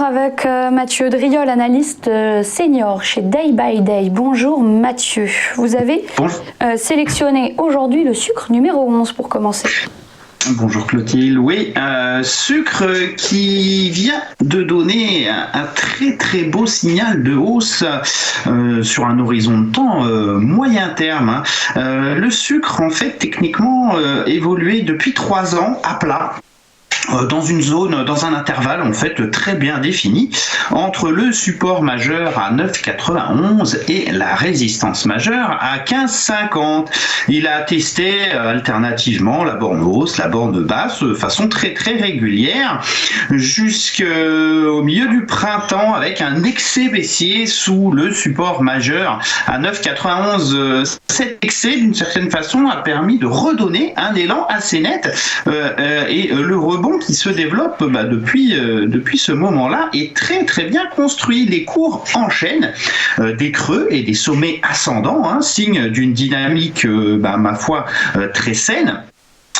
avec Mathieu Driol, analyste senior chez Day by Day. Bonjour Mathieu, vous avez sélectionné aujourd'hui le sucre numéro 11 pour commencer. Bonjour Clotilde, oui, sucre qui vient de donner un très beau signal de hausse sur un horizon de temps moyen terme. Le sucre en fait techniquement évolué depuis 3 ans à plat. Dans une zone, dans un intervalle en fait très bien défini entre le support majeur à 9,91 et la résistance majeure à 15,50. Il a testé alternativement la borne hausse, la borne basse de façon très régulière jusqu'au milieu du printemps avec un excès baissier sous le support majeur à 9,91. Cet excès d'une certaine façon a permis de redonner un élan assez net et le rebond qui se développe depuis ce moment-là est très bien construit. Les cours enchaînent des creux et des sommets ascendants, signe d'une dynamique, ma foi, très saine,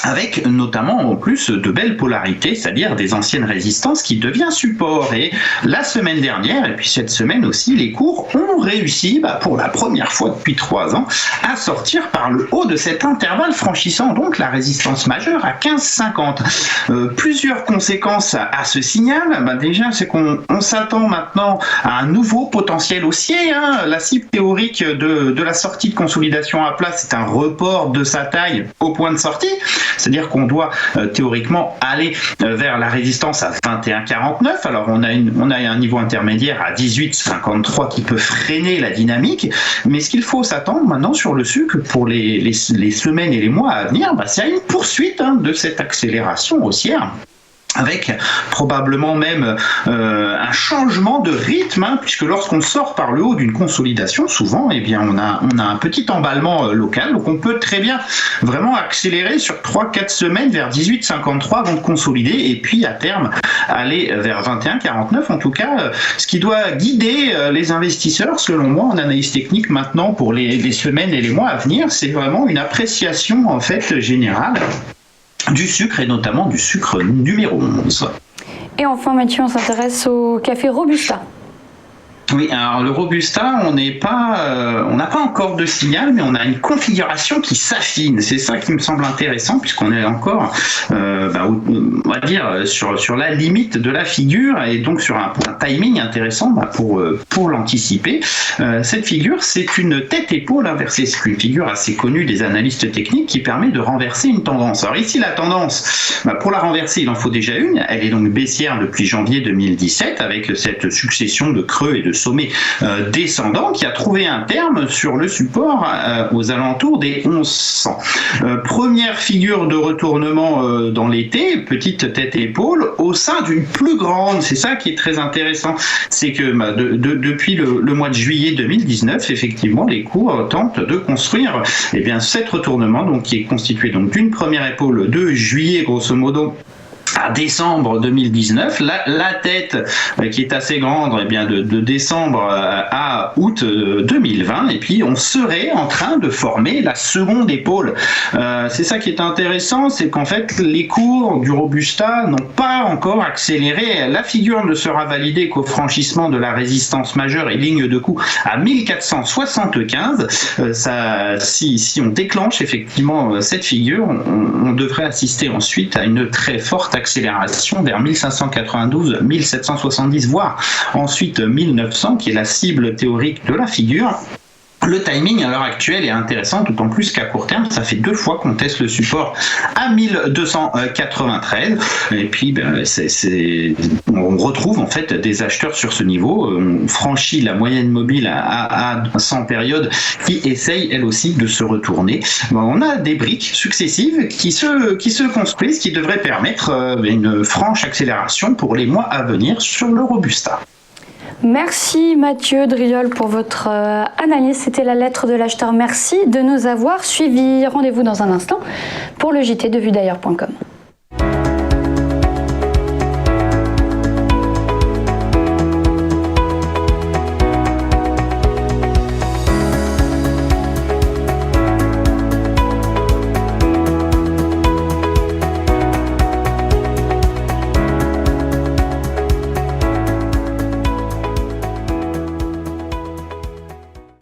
avec notamment en plus de belles polarités, c'est-à-dire des anciennes résistances qui devient support. Et la semaine dernière, et puis cette semaine aussi, les cours ont réussi, pour la première fois depuis 3 ans, à sortir par le haut de cet intervalle, franchissant donc la résistance majeure à 15,50. Plusieurs conséquences à ce signal. Déjà, c'est qu'on s'attend maintenant à un nouveau potentiel haussier. La cible théorique de la sortie de consolidation à plat, c'est un report de sa taille au point de sortie. C'est-à-dire qu'on doit théoriquement aller vers la résistance à 21,49. Alors on a un niveau intermédiaire à 18,53 qui peut freiner la dynamique. Mais ce qu'il faut s'attendre maintenant sur le sucre pour les semaines et les mois à venir, c'est à une poursuite de cette accélération haussière, avec probablement même un changement de rythme, puisque lorsqu'on sort par le haut d'une consolidation, souvent, on a un petit emballement local, donc on peut très bien vraiment accélérer sur 3-4 semaines vers 18,53 avant de consolider, et puis à terme aller vers 21,49. En tout cas, ce qui doit guider les investisseurs, selon moi, en analyse technique maintenant pour les semaines et les mois à venir, c'est vraiment une appréciation en fait générale du sucre et notamment du sucre numéro 11. Et enfin Mathieu, on s'intéresse au café Robusta. Oui, alors le Robusta, on n'a pas encore de signal, mais on a une configuration qui s'affine. C'est ça qui me semble intéressant, puisqu'on est encore, on va dire, sur la limite de la figure, et donc sur un timing intéressant pour l'anticiper. Cette figure, c'est une tête-épaule inversée. C'est une figure assez connue des analystes techniques qui permet de renverser une tendance. Alors ici, la tendance, pour la renverser, il en faut déjà une. Elle est donc baissière depuis janvier 2017, avec cette succession de creux et de sommet descendant qui a trouvé un terme sur le support aux alentours des 1100. Première figure de retournement dans l'été, petite tête-épaule au sein d'une plus grande. C'est ça qui est très intéressant, c'est que depuis le mois de juillet 2019, effectivement, les cours tentent de construire cet retournement, donc qui est constitué donc d'une première épaule de juillet grosso modo à décembre 2019, la tête qui est assez grande, de décembre à août 2020, et puis on serait en train de former la seconde épaule. C'est ça qui est intéressant, c'est qu'en fait les cours du Robusta n'ont pas encore accéléré. La figure ne sera validée qu'au franchissement de la résistance majeure et ligne de coup à 1475. Si on déclenche effectivement cette figure, on devrait assister ensuite à une très forte accélération vers 1592, 1770, voire ensuite 1900, qui est la cible théorique de la figure. Le timing à l'heure actuelle est intéressant, d'autant plus qu'à court terme, ça fait 2 fois qu'on teste le support à 1293. Et puis, on retrouve en fait des acheteurs sur ce niveau. On franchit la moyenne mobile à 100 périodes qui essaye elle aussi de se retourner. On a des briques successives qui se construisent, qui devraient permettre une franche accélération pour les mois à venir sur le Robusta. Merci Mathieu Driol pour votre analyse. C'était la lettre de l'acheteur. Merci de nous avoir suivis. Rendez-vous dans un instant pour le JT de vuedailleurs.com.